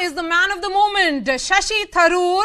is the man of the moment, Shashi Tharoor.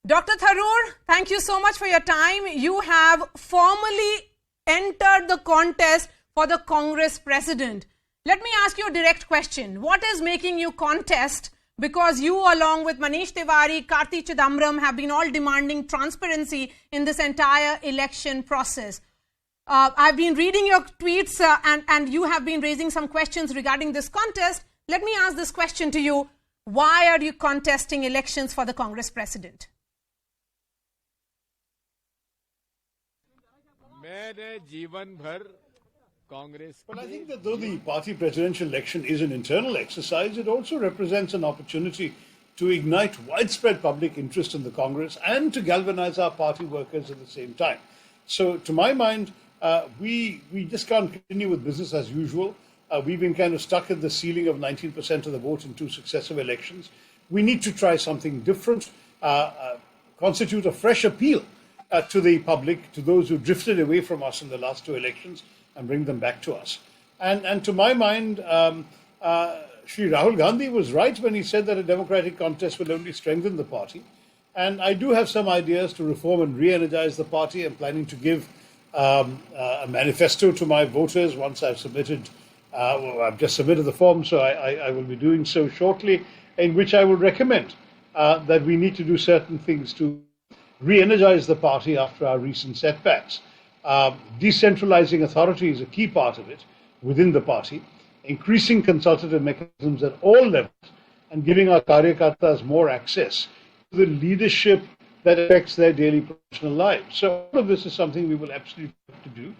Dr. Tharoor, thank you so much for your time. You have formally entered the contest for the Congress president. Let me ask you a direct question. What is making you contest? Because you, along with Manish Tiwari, Karti Chidambaram, have been all demanding transparency in this entire election process. I've been reading your tweets and you have been raising some questions regarding this contest. Let me ask this question to you. Why are you contesting elections for the Congress president? But I think that though the party presidential election is an internal exercise, it also represents an opportunity to ignite widespread public interest in the Congress and to galvanize our party workers at the same time. So to my mind, we just can't continue with business as usual. We've been kind of stuck at the ceiling of 19% of the vote in 2 successive elections. We need to try something different, constitute a fresh appeal to the public, to those who drifted away from us in the last 2 elections, and bring them back to us. And to my mind, Shri Rahul Gandhi was right when he said that a democratic contest will only strengthen the party. And I do have some ideas to reform and re-energize the party. I'm planning to give a manifesto to my voters once I've submitted, I've just submitted the form, so I will be doing so shortly, in which I will recommend that we need to do certain things to re-energize the party after our recent setbacks. Decentralizing authority is a key part of it within the party, increasing consultative mechanisms at all levels, and giving our karyakartas more access to the leadership that affects their daily professional lives. So all of this is something we will absolutely have to do.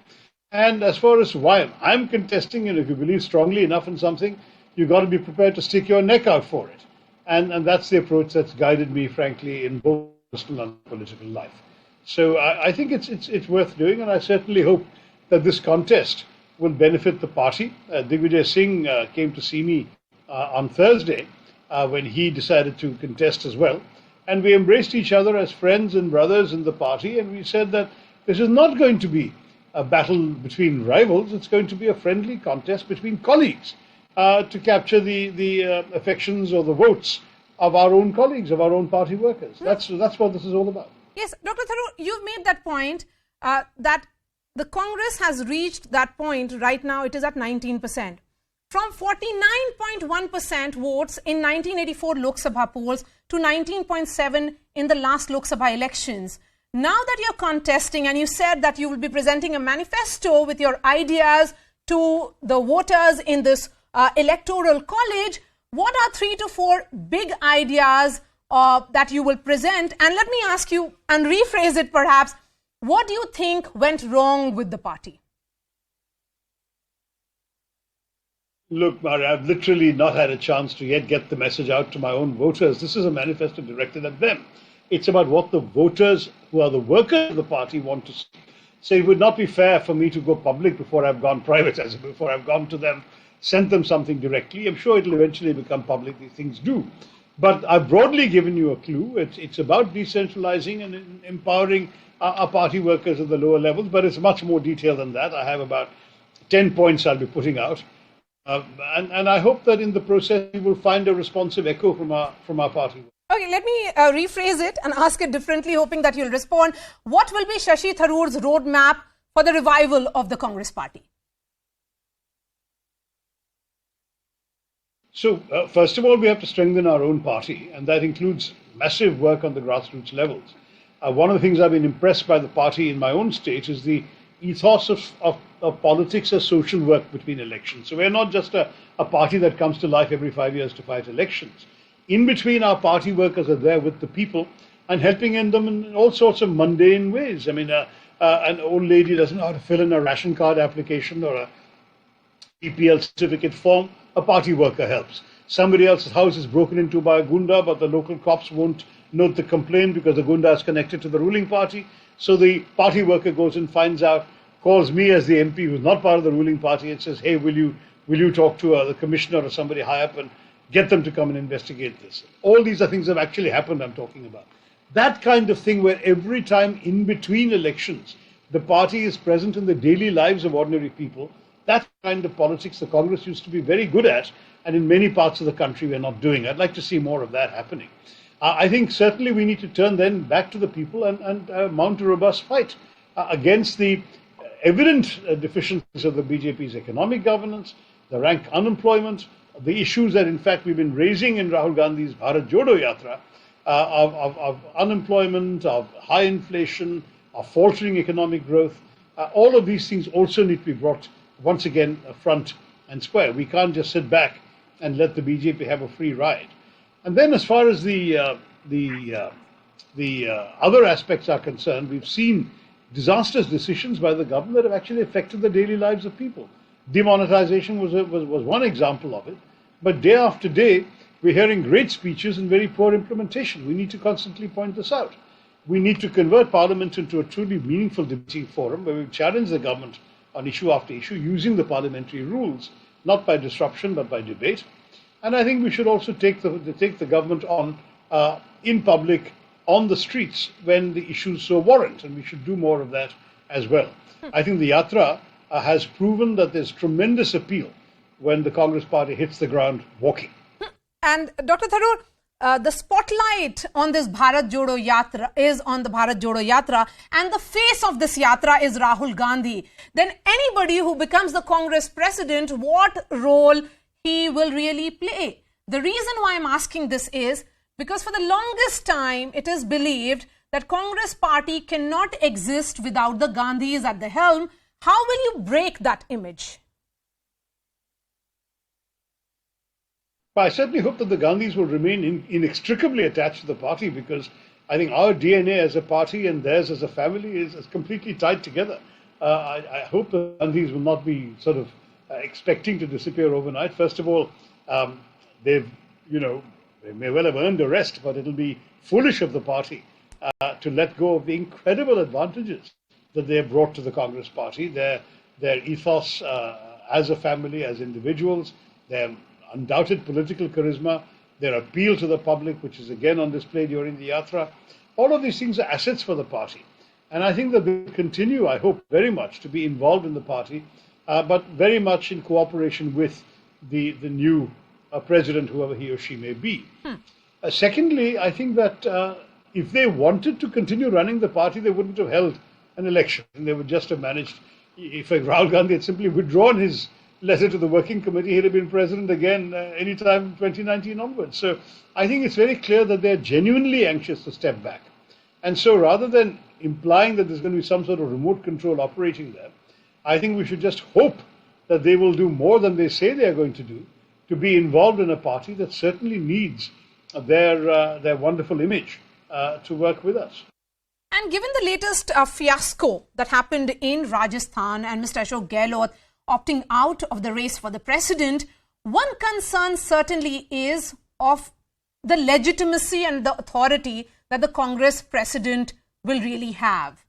And as far as why I'm contesting, if you believe strongly enough in something, you've got to be prepared to stick your neck out for it. And that's the approach that's guided me, frankly, in both personal and political life. So I think it's worth doing, and I certainly hope that this contest will benefit the party. Digvijay Singh came to see me on Thursday when he decided to contest as well. And we embraced each other as friends and brothers in the party, and we said that this is not going to be a battle between rivals, it's going to be a friendly contest between colleagues to capture the affections or the votes of our own colleagues, of our own party workers. That's what this is all about. Yes, Dr. Tharoor, you've made that point that the Congress has reached that point. Right now it is at 19%. From 49.1% votes in 1984 Lok Sabha polls to 19.7% in the last Lok Sabha elections. Now that you're contesting and you said that you will be presenting a manifesto with your ideas to the voters in this electoral college, what are 3 to 4 big ideas that you will present? And let me ask you and rephrase it perhaps, what do you think went wrong with the party? Look, Maria, I've literally not had a chance to yet get the message out to my own voters. This is a manifesto directed at them. It's about what the voters, who are the workers of the party, want to see. So it would not be fair for me to go public before I've gone private, as before I've gone to them, sent them something directly. I'm sure it'll eventually become public. These things do. But I've broadly given you a clue. It's about decentralizing and empowering our party workers at the lower levels, but it's much more detailed than that. I have about 10 points I'll be putting out. And I hope that in the process we will find a responsive echo from our party. Okay, let me rephrase it and ask it differently, hoping that you'll respond. What will be Shashi Tharoor's roadmap for the revival of the Congress party? So, first of all, we have to strengthen our own party, and that includes massive work on the grassroots levels. One of the things I've been impressed by the party in my own state is the ethos of politics as social work between elections. So we're not just a party that comes to life every 5 years to fight elections. In between, our party workers are there with the people and helping them in all sorts of mundane ways. I mean, an old lady doesn't know how to fill in a ration card application or a EPL certificate form, a party worker helps. Somebody else's house is broken into by a gunda, but the local cops won't note the complaint because the gunda is connected to the ruling party. So the party worker goes and finds out, calls me as the MP who's not part of the ruling party and says, hey, will you talk to the commissioner or somebody high up and get them to come and investigate this. All these are things that have actually happened I'm talking about. That kind of thing where every time in between elections, the party is present in the daily lives of ordinary people, That kind of politics the Congress used to be very good at, and in many parts of the country we're not doing. I'd like to see more of that happening. I think certainly we need to turn then back to the people and mount a robust fight against the evident deficiencies of the BJP's economic governance, the rank unemployment, the issues that in fact we've been raising in Rahul Gandhi's Bharat Jodo Yatra, of unemployment, of high inflation, of faltering economic growth. All of these things also need to be brought once again front and square. We can't just sit back and let the BJP have a free ride. And then as far as the other aspects are concerned, we've seen disastrous decisions by the government that have actually affected the daily lives of people. Demonetization was one example of it. But day after day, we're hearing great speeches and very poor implementation. We need to constantly point this out. We need to convert Parliament into a truly meaningful debating forum where we challenge the government on issue after issue using the parliamentary rules, not by disruption but by debate. And I think we should also take the government on in public, on the streets, when the issues so warrant, and we should do more of that as well. I think the Yatra has proven that there's tremendous appeal when the Congress party hits the ground walking. And Dr. Tharoor, the spotlight on this Bharat Jodo Yatra is on the Bharat Jodo Yatra, and the face of this Yatra is Rahul Gandhi. Then anybody who becomes the Congress president, what role he will really play? The reason why I'm asking this is because for the longest time it is believed that Congress party cannot exist without the Gandhis at the helm. How will you break that image? I certainly hope that the Gandhis will remain inextricably attached to the party, because I think our DNA as a party and theirs as a family is completely tied together. I hope the Gandhis will not be sort of expecting to disappear overnight. First of all, they may well have earned a rest, but it'll be foolish of the party to let go of the incredible advantages that they have brought to the Congress party. Their ethos as a family, as individuals, their undoubted political charisma, their appeal to the public, which is again on display during the Yatra. All of these things are assets for the party. And I think that they will continue, I hope very much, to be involved in the party, but very much in cooperation with the new president, whoever he or she may be. Secondly, I think that if they wanted to continue running the party, they wouldn't have held an election. And they would just have managed, if Rahul Gandhi had simply withdrawn his letter to the working committee, he'd have been president again anytime 2019 onwards. So I think it's very clear that they're genuinely anxious to step back. And so rather than implying that there's going to be some sort of remote control operating there, I think we should just hope that they will do more than they say they are going to do to be involved in a party that certainly needs their wonderful image to work with us. And given the latest fiasco that happened in Rajasthan and Mr. Ashok Gehlot opting out of the race for the president, one concern certainly is of the legitimacy and the authority that the Congress president will really have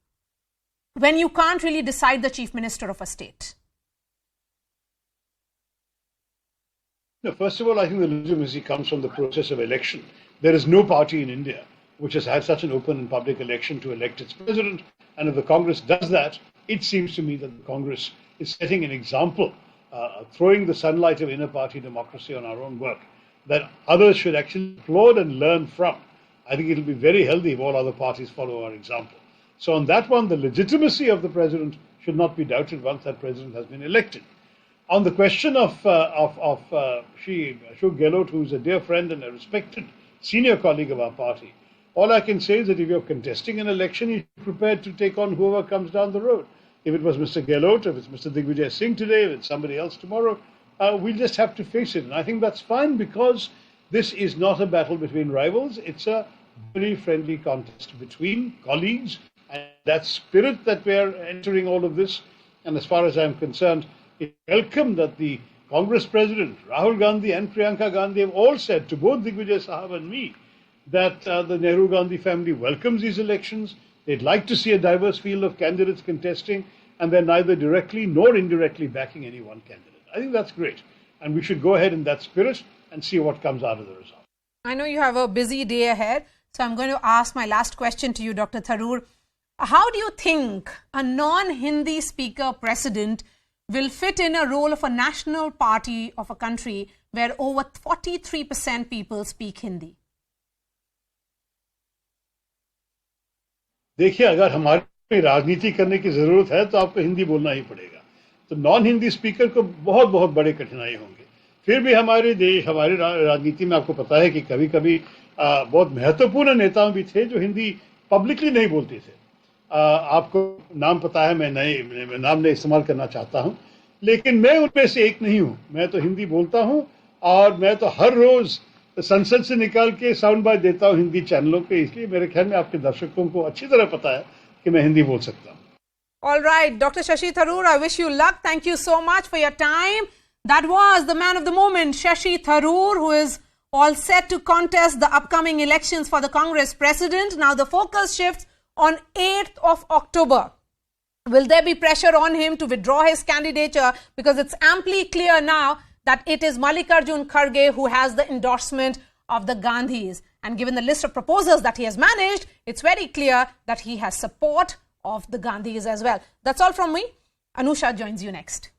when you can't really decide the chief minister of a state. No, first of all, I think the legitimacy comes from the process of election. There is no party in India which has had such an open and public election to elect its president. And if the Congress does that, it seems to me that the Congress is setting an example, throwing the sunlight of inner party democracy on our own work, that others should actually applaud and learn from. I think it will be very healthy if all other parties follow our example. So on that one, the legitimacy of the president should not be doubted once that president has been elected. On the question of Ashok Gehlot, who's a dear friend and a respected senior colleague of our party, all I can say is that if you're contesting an election, you're prepared to take on whoever comes down the road. If it was Mr. Gehlot, if it's Mr. Digvijay Singh today, if it's somebody else tomorrow, we'll just have to face it. And I think that's fine, because this is not a battle between rivals. It's a very friendly contest between colleagues. And that spirit that we're entering all of this, and as far as I'm concerned, it's welcome that the Congress president, Rahul Gandhi and Priyanka Gandhi, have all said to both Digvijay Sahab and me that the Nehru Gandhi family welcomes these elections. They'd like to see a diverse field of candidates contesting, and they're neither directly nor indirectly backing any one candidate. I think that's great. And we should go ahead in that spirit and see what comes out of the result. I know you have a busy day ahead, so I'm going to ask my last question to you, Dr. Tharoor. How do you think a non-Hindi speaker president will fit in a role of a national party of a country where over 43% people speak Hindi? देखिए, अगर हमारे राजनीति करने की जरूरत है तो आपको हिंदी बोलना ही पड़ेगा. तो नॉन हिंदी स्पीकर को बहुत बहुत बड़े कठिनाई होंगे. फिर भी हमारे देश, हमारी राजनीति में आपको पता है कि कभी कभी बहुत महत्वपूर्ण नेता भी थे जो हिंदी पब्लिकली नहीं बोलते थे. आपको नाम पता है, मैं नाम नहीं इस्तेमाल करना चाहता हूं, लेकिन मैं उनमें से एक नहीं हूं. मैं तो हिंदी बोलता हूं और मैं तो हर रोज संसद से निकाल के साउंड बाइट देता हूं हिंदी चैनलों पे. इसलिए मेरे ख्याल में आपके दर्शकों को अच्छी तरह पता है कि मैं हिंदी बोल सकता हूं. All right, Dr. Shashi Tharoor, I wish you luck. Thank you so much for your time. That was the man of the moment, Shashi Tharoor, who is all set to contest the upcoming elections for the Congress president. Now the focus shifts on 8th of October. Will there be pressure on him to withdraw his candidature? Because it's amply clear now that it is Mallikarjun Kharge who has the endorsement of the Gandhis. And given the list of proposals that he has managed, it's very clear that he has support of the Gandhis as well. That's all from me. Anusha joins you next.